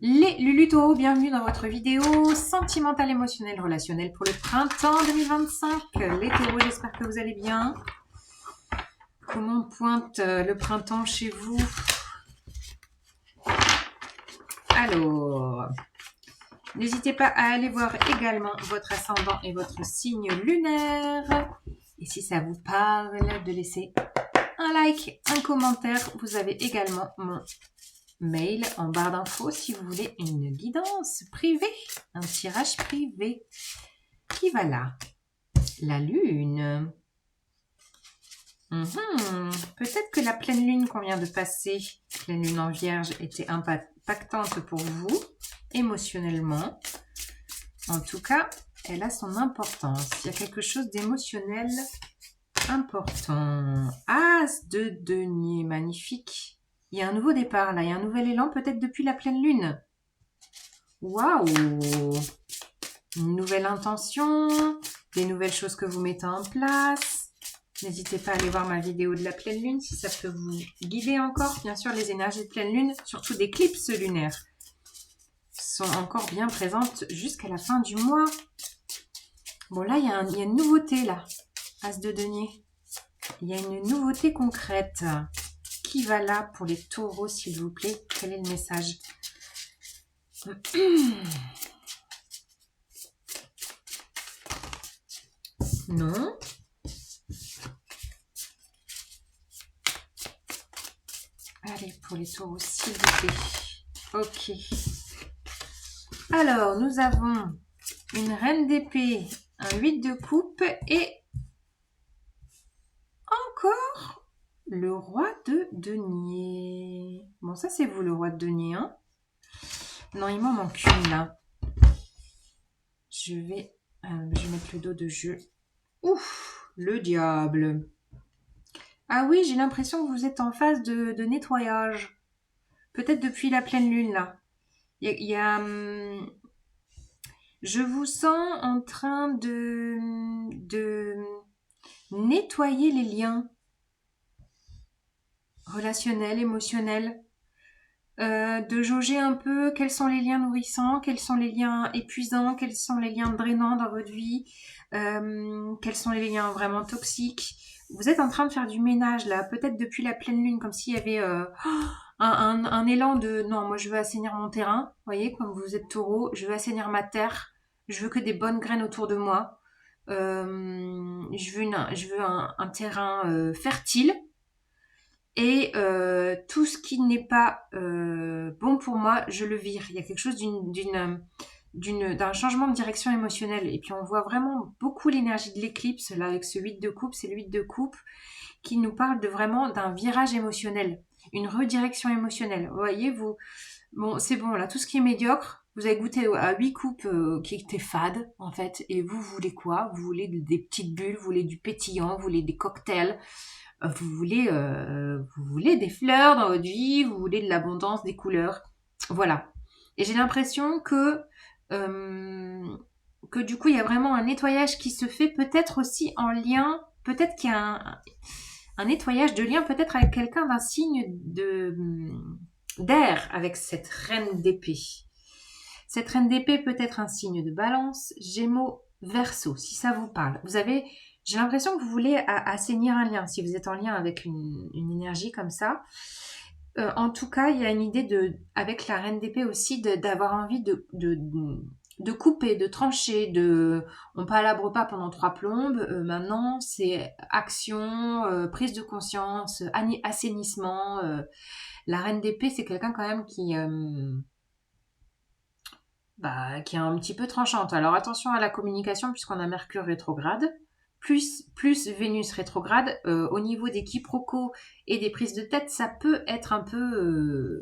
Les Lulu Taureau, bienvenue dans votre vidéo sentimentale, émotionnelle, relationnelle pour le printemps 2025. Les taureaux, j'espère que vous allez bien. Comment pointe le printemps chez vous? Alors, n'hésitez pas à aller voir également votre ascendant et votre signe lunaire. Et si ça vous parle, de laisser un like, un commentaire. Vous avez également mon mail en barre d'infos si vous voulez une guidance privée, un tirage privé. Qui va là? La lune. Peut-être que la pleine lune qu'on vient de passer, pleine lune en vierge, était impactante pour vous, émotionnellement. En tout cas, elle a son importance. Il y a quelque chose d'émotionnel important. As de denier, magnifique. Il y a un nouveau départ là, il y a un nouvel élan peut-être depuis la pleine lune. Waouh! Une nouvelle intention, des nouvelles choses que vous mettez en place. N'hésitez pas à aller voir ma vidéo de la pleine lune si ça peut vous guider encore. Bien sûr, les énergies de pleine lune, surtout d'éclipses lunaires, sont encore bien présentes jusqu'à la fin du mois. Bon, là, il y a une nouveauté là, As de denier. Il y a une nouveauté concrète. Qui va là pour les taureaux, s'il vous plaît? Quel est le message? Non. Allez, pour les taureaux, s'il vous plaît. Ok. Alors, nous avons une reine d'épée, un 8 de coupe et encore le roi de denier. Bon, ça c'est vous, le roi de denier, hein? Non, il m'en manque une là. Je vais mettre le dos de jeu. Ouf, le diable. Ah oui, j'ai l'impression que vous êtes en phase de nettoyage. Peut-être depuis la pleine lune, là. Je vous sens en train de nettoyer les liens relationnels, émotionnels. De jauger un peu quels sont les liens nourrissants, quels sont les liens épuisants, quels sont les liens drainants dans votre vie, quels sont les liens vraiment toxiques. Vous êtes en train de faire du ménage là, peut-être depuis la pleine lune, comme s'il y avait un élan de non, moi je veux assainir mon terrain. Vous voyez, comme vous êtes taureau, je veux assainir ma terre, je veux que des bonnes graines autour de moi. Je veux un terrain fertile. Et tout ce qui n'est pas bon pour moi, je le vire. Il y a quelque chose d'un changement de direction émotionnelle. Et puis on voit vraiment beaucoup l'énergie de l'éclipse, là avec ce 8 de coupe, c'est le 8 de coupe qui nous parle de vraiment d'un virage émotionnel, une redirection émotionnelle. Vous voyez, bon, c'est bon, là, tout ce qui est médiocre, vous avez goûté à 8 coupes qui étaient fades, en fait, et vous voulez quoi? Vous voulez des petites bulles, vous voulez du pétillant, vous voulez des cocktails, vous voulez des fleurs dans votre vie, vous voulez de l'abondance, des couleurs. Voilà. Et j'ai l'impression que du coup, il y a vraiment un nettoyage qui se fait, peut-être aussi en lien, peut-être qu'il y a un nettoyage de lien, peut-être avec quelqu'un d'un signe d'air, avec cette reine d'épée. Cette reine d'épée peut être un signe de balance, Gémeaux, Verseau, si ça vous parle. J'ai l'impression que vous voulez assainir un lien, si vous êtes en lien avec une énergie comme ça. En tout cas, il y a une idée avec la reine d'épée aussi, d'avoir envie de couper, de trancher, on palabre pas pendant 3 plombes. Maintenant, c'est action, prise de conscience, assainissement. La reine d'épée, c'est quelqu'un quand même qui est un petit peu tranchante. Alors attention à la communication puisqu'on a Mercure rétrograde, plus Vénus rétrograde. Au niveau des quiproquos et des prises de tête, ça peut être un peu,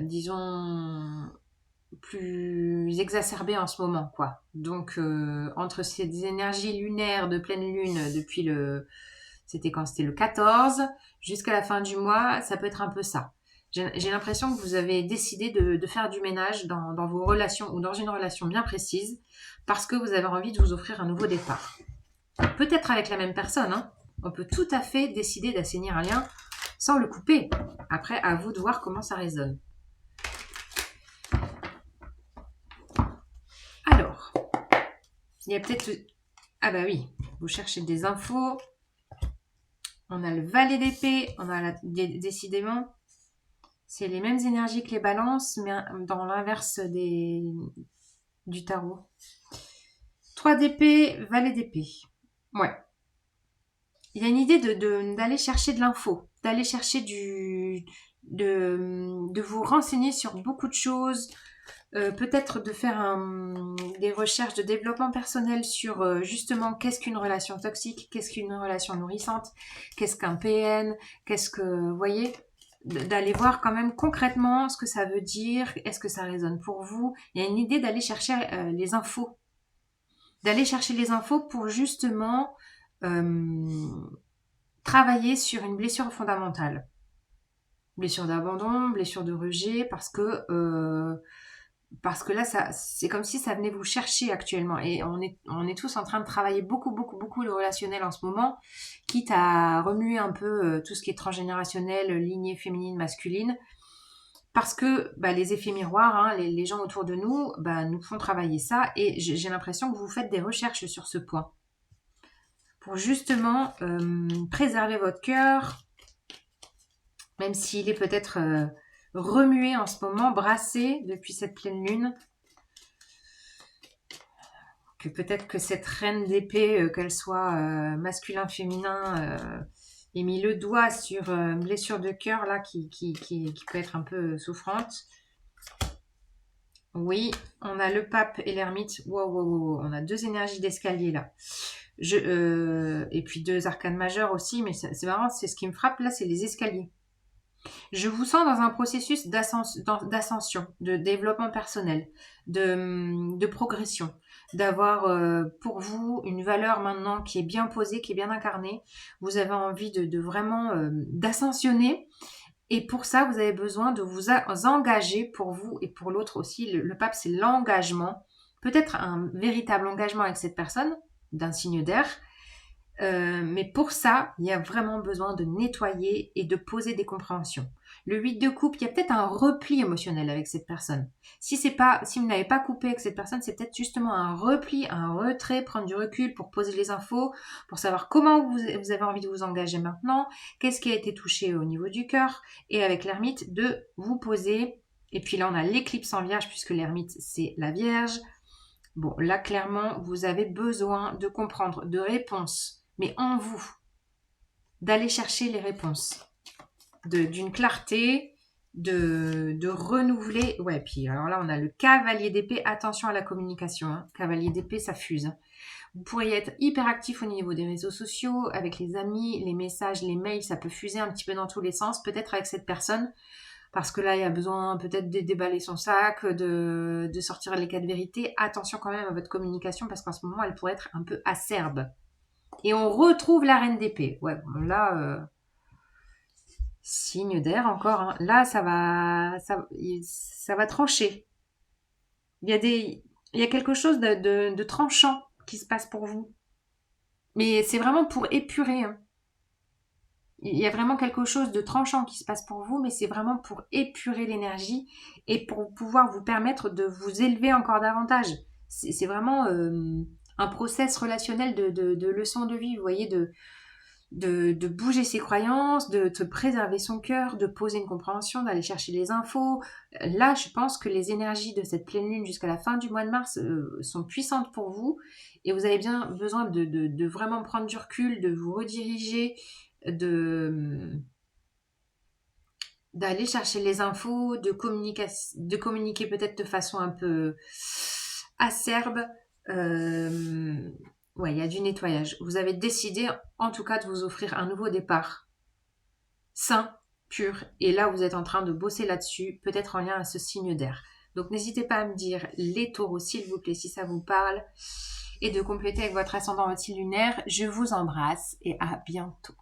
disons, plus exacerbé en ce moment, quoi. Donc, entre ces énergies lunaires de pleine lune depuis c'était quand? C'était le 14 jusqu'à la fin du mois, ça peut être un peu ça. J'ai l'impression que vous avez décidé de faire du ménage dans vos relations ou dans une relation bien précise parce que vous avez envie de vous offrir un nouveau départ. Peut-être avec la même personne, hein. On peut tout à fait décider d'assainir un lien sans le couper. Après, à vous de voir comment ça résonne. Alors, il y a peut-être... Ah bah oui, vous cherchez des infos. On a le valet d'épée, on a décidément, c'est les mêmes énergies que les balances, mais dans l'inverse du tarot. 3 d'épée, valet d'épée. Ouais. Il y a une idée d'aller chercher de l'info, d'aller chercher de vous renseigner sur beaucoup de choses, peut-être de faire des recherches de développement personnel sur justement qu'est-ce qu'une relation toxique, qu'est-ce qu'une relation nourrissante, qu'est-ce qu'un PN, qu'est-ce que, vous voyez, d'aller voir quand même concrètement ce que ça veut dire, est-ce que ça résonne pour vous. Il y a une idée d'aller chercher les infos, pour justement travailler sur une blessure fondamentale. Blessure d'abandon, blessure de rejet, parce que là, c'est comme si ça venait vous chercher actuellement. Et on est tous en train de travailler beaucoup le relationnel en ce moment, quitte à remuer un peu tout ce qui est transgénérationnel, lignée féminine, masculine. Parce que les effets miroirs, hein, les gens autour de nous, nous font travailler ça. Et j'ai l'impression que vous faites des recherches sur ce point. Pour justement préserver votre cœur, même s'il est peut-être remué en ce moment, brassé depuis cette pleine lune. Que peut-être que cette reine d'épée, qu'elle soit masculin, féminin, ait mis le doigt sur une blessure de cœur là qui peut être un peu souffrante. Oui, on a le pape et l'ermite. Wow, on a 2 énergies d'escalier là. Et puis 2 arcanes majeures aussi, mais c'est marrant, c'est ce qui me frappe là, c'est les escaliers. Je vous sens dans un processus d'ascension, de développement personnel, de progression, d'avoir pour vous une valeur maintenant qui est bien posée, qui est bien incarnée. Vous avez envie de vraiment d'ascensionner. Et pour ça, vous avez besoin de vous engager pour vous et pour l'autre aussi. Le pape, c'est l'engagement. Peut-être un véritable engagement avec cette personne, d'un signe d'air. Mais pour ça, il y a vraiment besoin de nettoyer et de poser des compréhensions. Le 8 de coupe, il y a peut-être un repli émotionnel avec cette personne. Si vous n'avez pas coupé avec cette personne, c'est peut-être justement un repli, un retrait, prendre du recul pour poser les infos, pour savoir comment vous avez envie de vous engager maintenant, qu'est-ce qui a été touché au niveau du cœur, et avec l'ermite, de vous poser. Et puis là, on a l'éclipse en vierge, puisque l'ermite, c'est la vierge. Bon, là, clairement, vous avez besoin de comprendre, de réponses, mais en vous, d'aller chercher les réponses, d'une clarté, de renouveler. Ouais, puis alors là, on a le cavalier d'épée. Attention à la communication. Hein. Cavalier d'épée, ça fuse. Hein. Vous pourriez être hyper actif au niveau des réseaux sociaux, avec les amis, les messages, les mails, ça peut fuser un petit peu dans tous les sens, peut-être avec cette personne. Parce que là, il y a besoin peut-être de déballer son sac, de sortir les 4 vérités. Attention quand même à votre communication, parce qu'en ce moment, elle pourrait être un peu acerbe. Et on retrouve la reine d'épée. Ouais, bon, là, signe d'air encore. Hein. Là, ça va trancher. Il y a quelque chose de tranchant qui se passe pour vous. Mais c'est vraiment pour épurer. Hein. Il y a vraiment quelque chose de tranchant qui se passe pour vous, mais c'est vraiment pour épurer l'énergie et pour pouvoir vous permettre de vous élever encore davantage. C'est vraiment un process relationnel de leçon de vie, vous voyez, de bouger ses croyances, de te préserver son cœur, de poser une compréhension, d'aller chercher les infos. Là, je pense que les énergies de cette pleine lune jusqu'à la fin du mois de mars sont puissantes pour vous et vous avez bien besoin de vraiment prendre du recul, de vous rediriger, d'aller chercher les infos, de communiquer peut-être de façon un peu acerbe. Ouais, il y a du nettoyage. Vous avez décidé, en tout cas, de vous offrir un nouveau départ sain, pur. Et là, vous êtes en train de bosser là-dessus, peut-être en lien à ce signe d'air. Donc, n'hésitez pas à me dire les taureaux, s'il vous plaît, si ça vous parle. Et de compléter avec votre ascendant, votre signe lunaire. Je vous embrasse et à bientôt.